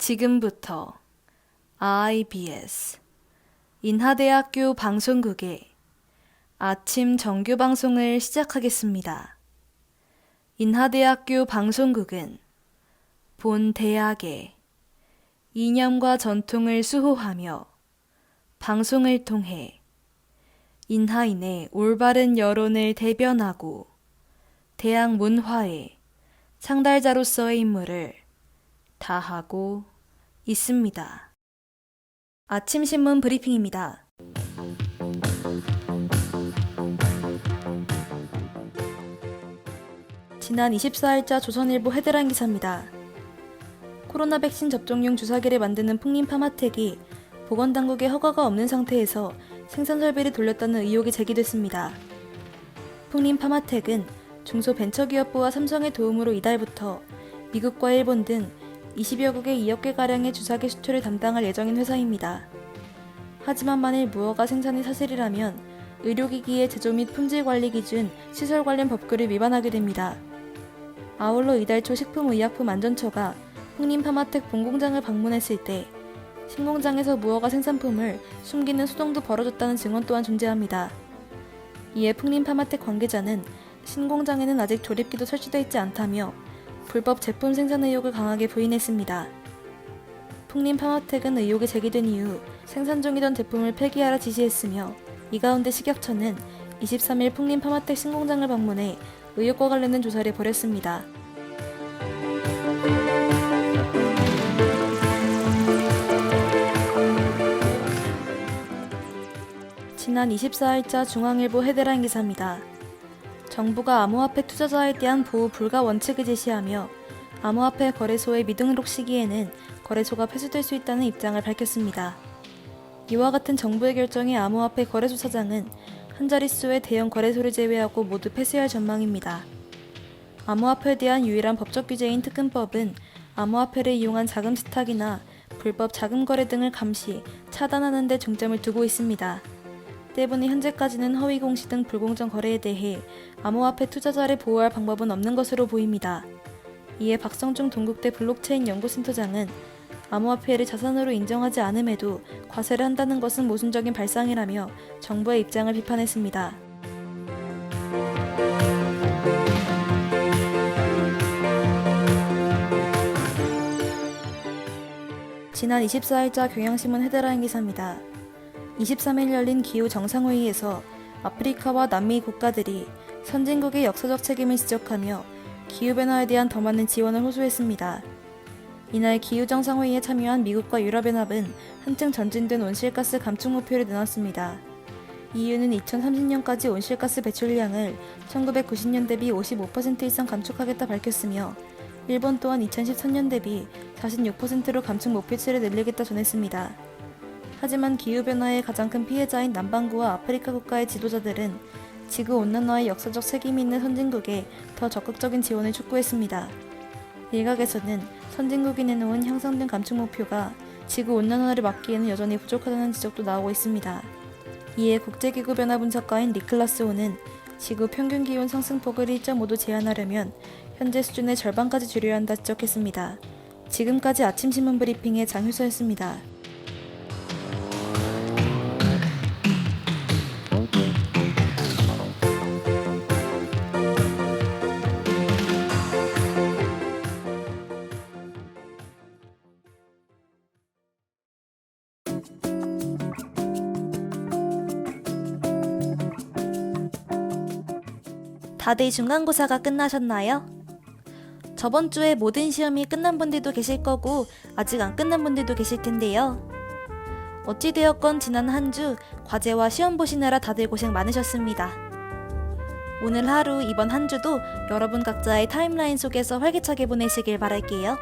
지금부터 IBS 인하대학교 방송국의 아침 정규 방송을 시작하겠습니다. 인하대학교 방송국은 본 대학의 이념과 전통을 수호하며 방송을 통해 인하인의 올바른 여론을 대변하고 대학 문화의 창달자로서의 임무를 다하고 있습니다. 아침 신문 브리핑입니다. 지난 24일자 조선일보 헤드라인 기사입니다. 코로나 백신 접종용 주사기를 만드는 풍림 파마텍이 보건당국의 허가가 없는 상태에서 생산 설비를 돌렸다는 의혹이 제기됐습니다. 풍림 파마텍은 중소벤처기업부와 삼성의 도움으로 이달부터 미국과 일본 등 20여국에 2억 개가량의 주사기 수출을 담당할 예정인 회사입니다. 하지만 만일 무허가 생산이 사실이라면 의료기기의 제조 및 품질관리 기준, 시설 관련 법규를 위반하게 됩니다. 아울러 이달 초 식품의약품안전처가 풍림 파마텍 본공장을 방문했을 때 신공장에서 무허가 생산품을 숨기는 소동도 벌어졌다는 증언 또한 존재합니다. 이에 풍림 파마텍 관계자는 신공장에는 아직 조립기도 설치되어 있지 않다며 불법 제품 생산 의혹을 강하게 부인했습니다. 풍림 파마텍은 의혹이 제기된 이후 생산 중이던 제품을 폐기하라 지시했으며 이 가운데 식약처는 23일 풍림 파마텍 신공장을 방문해 의혹과 관련된 조사를 벌였습니다. 지난 24일자 중앙일보 헤드라인 기사입니다. 정부가 암호화폐 투자자에 대한 보호 불가 원칙을 제시하며 암호화폐 거래소의 미등록 시기에는 거래소가 폐쇄될 수 있다는 입장을 밝혔습니다. 이와 같은 정부의 결정에 암호화폐 거래소 사장은 한 자릿수의 대형 거래소를 제외하고 모두 폐쇄할 전망입니다. 암호화폐에 대한 유일한 법적 규제인 특근법은 암호화폐를 이용한 자금 세탁이나 불법 자금 거래 등을 감시, 차단하는 데 중점을 두고 있습니다. 때문에 현재까지는 허위 공시 등 불공정 거래에 대해 암호화폐 투자자를 보호할 방법은 없는 것으로 보입니다. 이에 박성중 동국대 블록체인 연구센터장은 암호화폐를 자산으로 인정하지 않음에도 과세를 한다는 것은 모순적인 발상이라며 정부의 입장을 비판했습니다. 지난 24일자 경향신문 헤드라인 기사입니다. 23일 열린 기후 정상회의에서 아프리카와 남미 국가들이 선진국의 역사적 책임을 지적하며 기후변화에 대한 더 많은 지원을 호소했습니다. 이날 기후정상회의에 참여한 미국과 유럽연합은 한층 전진된 온실가스 감축 목표를 내놨습니다. EU는 2030년까지 온실가스 배출량을 1990년 대비 55% 이상 감축하겠다 밝혔으며 일본 또한 2013년 대비 46%로 감축 목표치를 늘리겠다 전했습니다. 하지만 기후변화의 가장 큰 피해자인 남반구와 아프리카 국가의 지도자들은 지구온난화의 역사적 책임이 있는 선진국에 더 적극적인 지원을 촉구했습니다. 일각에서는 선진국이 내놓은 향상된 감축 목표가 지구온난화를 막기에는 여전히 부족하다는 지적도 나오고 있습니다. 이에 국제기후 변화 분석가인 니클라스 호는 지구 평균 기온 상승폭을 1.5도 제한하려면 현재 수준의 절반까지 줄여야 한다 지적했습니다. 지금까지 아침 신문 브리핑의 장효서였습니다. 다들 중간고사가 끝나셨나요? 저번 주에 모든 시험이 끝난 분들도 계실 거고 아직 안 끝난 분들도 계실 텐데요. 어찌되었건 지난 한 주 과제와 시험 보시느라 다들 고생 많으셨습니다. 오늘 하루 이번 한 주도 여러분 각자의 타임라인 속에서 활기차게 보내시길 바랄게요.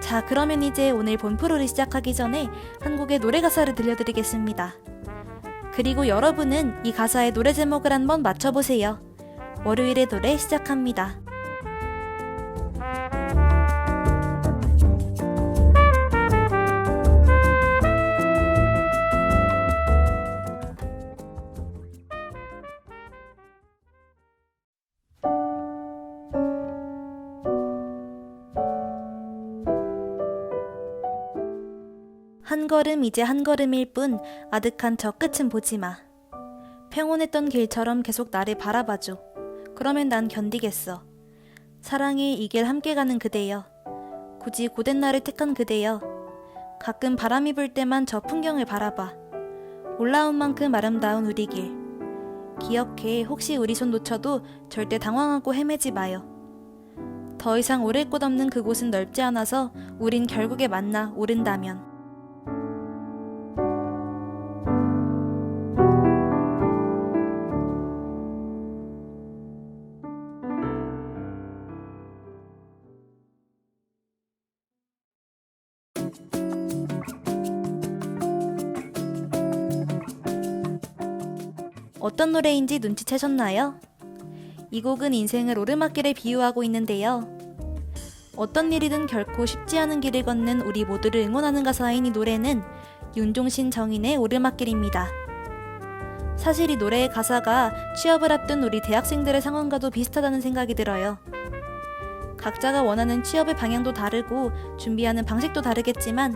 자, 그러면 이제 오늘 본 프로를 시작하기 전에 한 곡의 노래 가사를 들려드리겠습니다. 그리고 여러분은 이 가사의 노래 제목을 한번 맞춰보세요. 월요일의 노래 시작합니다. 한 걸음 이제 한 걸음일 뿐 아득한 저 끝은 보지마. 평온했던 길처럼 계속 나를 바라봐줘. 그러면 난 견디겠어. 사랑해 이 길 함께 가는 그대여. 굳이 고된 날을 택한 그대여. 가끔 바람이 불 때만 저 풍경을 바라봐. 올라온 만큼 아름다운 우리 길. 기억해 혹시 우리 손 놓쳐도 절대 당황하고 헤매지 마요. 더 이상 오를 곳 없는 그곳은 넓지 않아서 우린 결국에 만나 오른다면. 어떤 노래인지 눈치채셨나요? 이 곡은 인생을 오르막길에 비유하고 있는데요. 어떤 일이든 결코 쉽지 않은 길을 걷는 우리 모두를 응원하는 가사인 이 노래는 윤종신 정인의 오르막길입니다. 사실 이 노래의 가사가 취업을 앞둔 우리 대학생들의 상황과도 비슷하다는 생각이 들어요. 각자가 원하는 취업의 방향도 다르고 준비하는 방식도 다르겠지만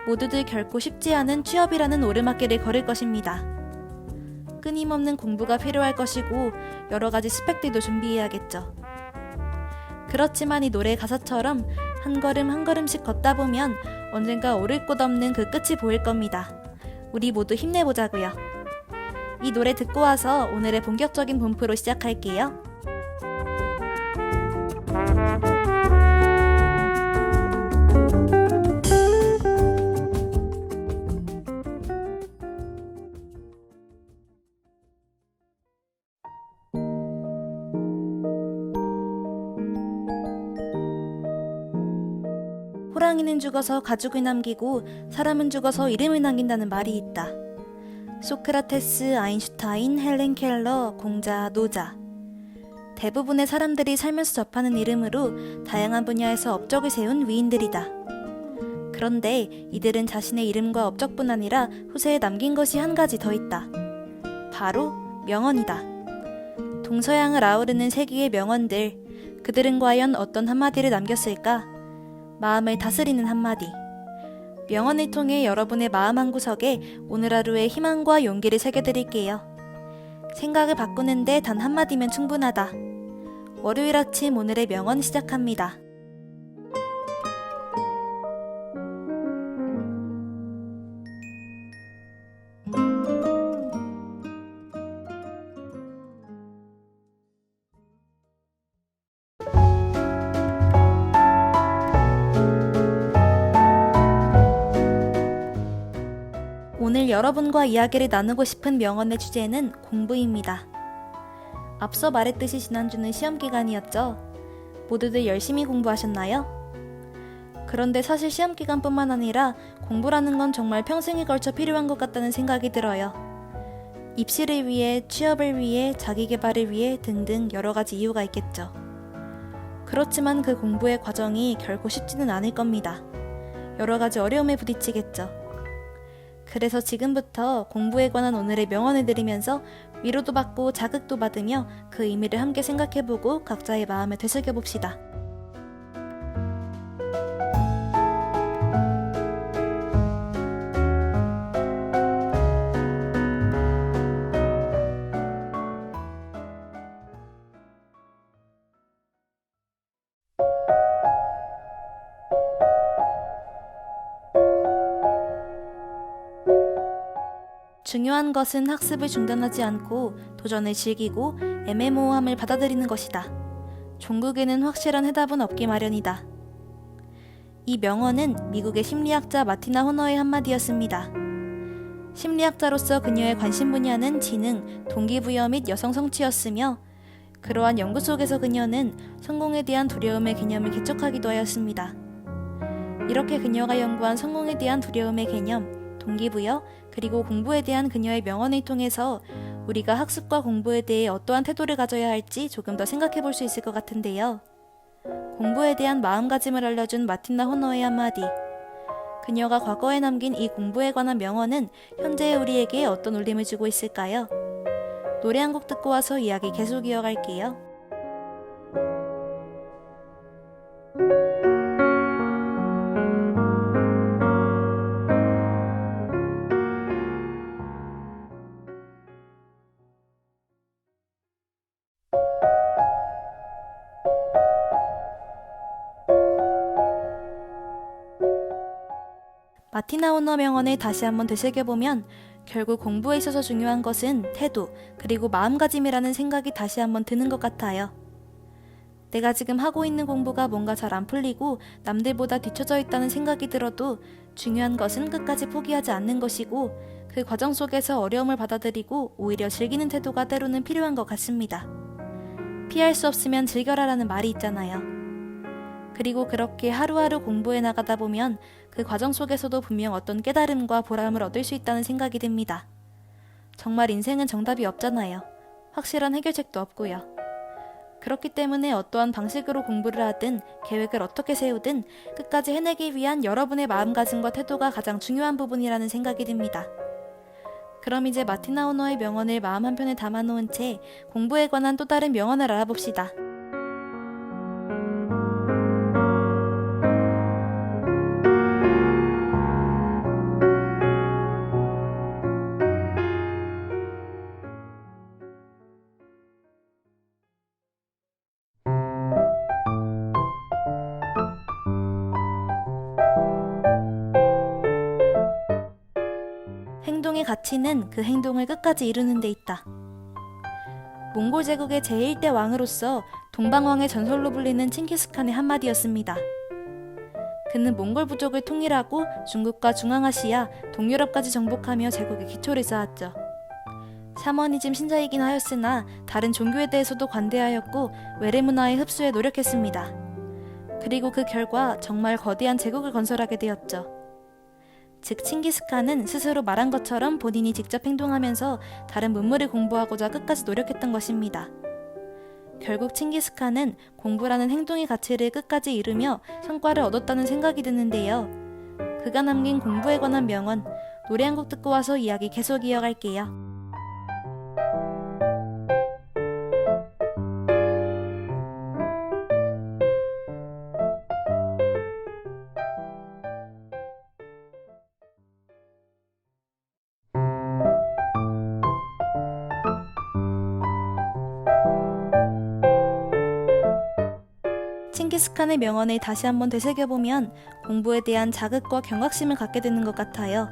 모두들 결코 쉽지 않은 취업이라는 오르막길을 걸을 것입니다. 끊임없는 공부가 필요할 것이고 여러 가지 스펙들도 준비해야겠죠. 그렇지만 이 노래 가사처럼 한 걸음 한 걸음씩 걷다 보면 언젠가 오를 곳 없는 그 끝이 보일 겁니다. 우리 모두 힘내보자고요. 이 노래 듣고 와서 오늘의 본격적인 본프로 시작할게요. 호랑이는 죽어서 가죽을 남기고 사람은 죽어서 이름을 남긴다는 말이 있다. 소크라테스, 아인슈타인, 헬렌 켈러, 공자, 노자. 대부분의 사람들이 살면서 접하는 이름으로 다양한 분야에서 업적을 세운 위인들이다. 그런데 이들은 자신의 이름과 업적뿐 아니라 후세에 남긴 것이 한 가지 더 있다. 바로 명언이다. 동서양을 아우르는 세기의 명언들, 그들은 과연 어떤 한마디를 남겼을까? 마음을 다스리는 한마디. 명언을 통해 여러분의 마음 한구석에 오늘 하루의 희망과 용기를 새겨드릴게요. 생각을 바꾸는데 단 한마디면 충분하다. 월요일 아침 오늘의 명언 시작합니다. 오늘 여러분과 이야기를 나누고 싶은 명언의 주제는 공부입니다. 앞서 말했듯이 지난주는 시험기간이었죠. 모두들 열심히 공부하셨나요? 그런데 사실 시험기간뿐만 아니라 공부라는 건 정말 평생에 걸쳐 필요한 것 같다는 생각이 들어요. 입시를 위해, 취업을 위해, 자기계발을 위해 등등 여러 가지 이유가 있겠죠. 그렇지만 그 공부의 과정이 결코 쉽지는 않을 겁니다. 여러 가지 어려움에 부딪히겠죠. 그래서 지금부터 공부에 관한 오늘의 명언을 들으면서 위로도 받고 자극도 받으며 그 의미를 함께 생각해보고 각자의 마음을 되새겨봅시다. 중요한 것은 학습을 중단하지 않고 도전을 즐기고 애매모호함을 받아들이는 것이다. 종국에는 확실한 해답은 없기 마련이다. 이 명언은 미국의 심리학자 마티나 호너의 한마디였습니다. 심리학자로서 그녀의 관심 분야는 지능, 동기부여 및 여성 성취였으며 그러한 연구 속에서 그녀는 성공에 대한 두려움의 개념을 개척하기도 하였습니다. 이렇게 그녀가 연구한 성공에 대한 두려움의 개념, 동기부여, 그리고 공부에 대한 그녀의 명언을 통해서 우리가 학습과 공부에 대해 어떠한 태도를 가져야 할지 조금 더 생각해 볼 수 있을 것 같은데요. 공부에 대한 마음가짐을 알려준 마틴나 호너의 한마디. 그녀가 과거에 남긴 이 공부에 관한 명언은 현재의 우리에게 어떤 울림을 주고 있을까요? 노래 한 곡 듣고 와서 이야기 계속 이어갈게요. 마티나 오너 명언을 다시 한번 되새겨보면 결국 공부에 있어서 중요한 것은 태도, 그리고 마음가짐이라는 생각이 다시 한번 드는 것 같아요. 내가 지금 하고 있는 공부가 뭔가 잘 안 풀리고 남들보다 뒤처져 있다는 생각이 들어도 중요한 것은 끝까지 포기하지 않는 것이고 그 과정 속에서 어려움을 받아들이고 오히려 즐기는 태도가 때로는 필요한 것 같습니다. 피할 수 없으면 즐겨라라는 말이 있잖아요. 그리고 그렇게 하루하루 공부해 나가다 보면 그 과정 속에서도 분명 어떤 깨달음과 보람을 얻을 수 있다는 생각이 듭니다. 정말 인생은 정답이 없잖아요. 확실한 해결책도 없고요. 그렇기 때문에 어떠한 방식으로 공부를 하든 계획을 어떻게 세우든 끝까지 해내기 위한 여러분의 마음가짐과 태도가 가장 중요한 부분이라는 생각이 듭니다. 그럼 이제 마티나 오너의 명언을 마음 한편에 담아놓은 채 공부에 관한 또 다른 명언을 알아봅시다. 행동의 가치는 그 행동을 끝까지 이루는 데 있다. 몽골 제국의 제1대 왕으로서 동방왕의 전설로 불리는 칭기스칸의 한마디였습니다. 그는 몽골 부족을 통일하고 중국과 중앙아시아, 동유럽까지 정복하며 제국의 기초를 쌓았죠. 샤머니즘 신자이긴 하였으나 다른 종교에 대해서도 관대하였고 외래 문화의 흡수에 노력했습니다. 그리고 그 결과 정말 거대한 제국을 건설하게 되었죠. 즉 칭기스칸은 스스로 말한 것처럼 본인이 직접 행동하면서 다른 문물을 공부하고자 끝까지 노력했던 것입니다. 결국 칭기스칸은 공부라는 행동의 가치를 끝까지 이루며 성과를 얻었다는 생각이 드는데요. 그가 남긴 공부에 관한 명언, 노래 한 곡 듣고 와서 이야기 계속 이어갈게요. 칭기스칸의 명언을 다시 한번 되새겨보면 공부에 대한 자극과 경각심을 갖게 되는 것 같아요.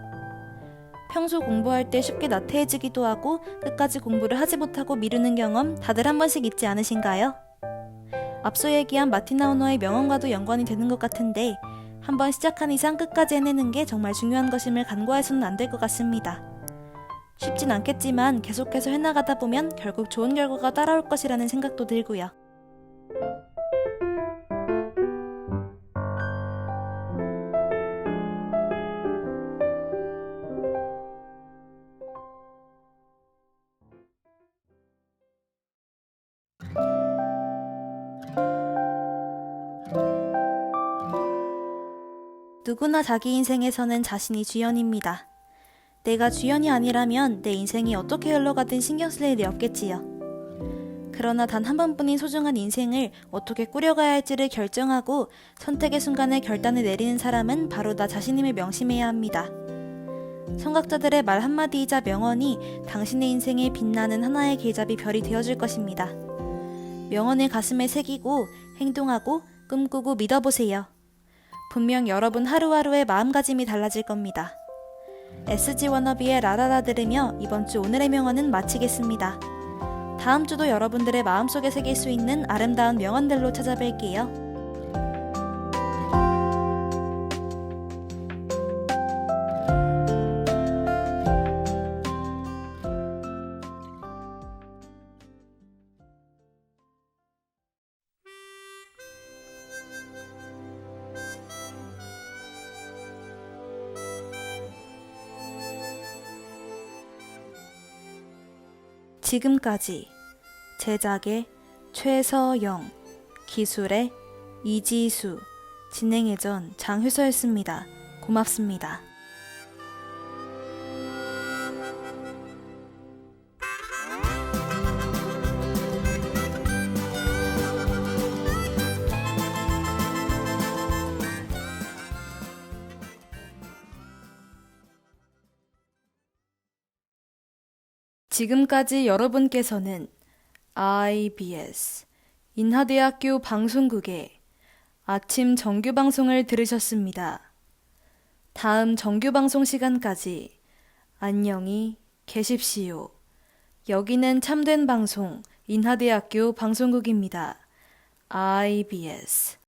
평소 공부할 때 쉽게 나태해지기도 하고 끝까지 공부를 하지 못하고 미루는 경험 다들 한 번씩 있지 않으신가요? 앞서 얘기한 마티나 오너의 명언과도 연관이 되는 것 같은데 한번 시작한 이상 끝까지 해내는 게 정말 중요한 것임을 간과해서는 안 될 것 같습니다. 쉽진 않겠지만 계속해서 해나가다 보면 결국 좋은 결과가 따라올 것이라는 생각도 들고요. 누구나 자기 인생에서는 자신이 주연입니다. 내가 주연이 아니라면 내 인생이 어떻게 흘러가든 신경 쓸 일이 없겠지요. 그러나 단 한 번뿐인 소중한 인생을 어떻게 꾸려가야 할지를 결정하고 선택의 순간에 결단을 내리는 사람은 바로 나 자신임을 명심해야 합니다. 성각자들의 말 한마디이자 명언이 당신의 인생에 빛나는 하나의 길잡이 별이 되어줄 것입니다. 명언을 가슴에 새기고 행동하고 꿈꾸고 믿어보세요. 분명 여러분 하루하루의 마음가짐이 달라질 겁니다. SG 워너비의 라라라 들으며 이번 주 오늘의 명언은 마치겠습니다. 다음 주도 여러분들의 마음속에 새길 수 있는 아름다운 명언들로 찾아뵐게요. 지금까지 제작의 최서영, 기술의 이지수, 진행의 전 장효서였습니다. 고맙습니다. 지금까지 여러분께서는 IBS 인하대학교 방송국의 아침 정규 방송을 들으셨습니다. 다음 정규 방송 시간까지 안녕히 계십시오. 여기는 참된 방송 인하대학교 방송국입니다. IBS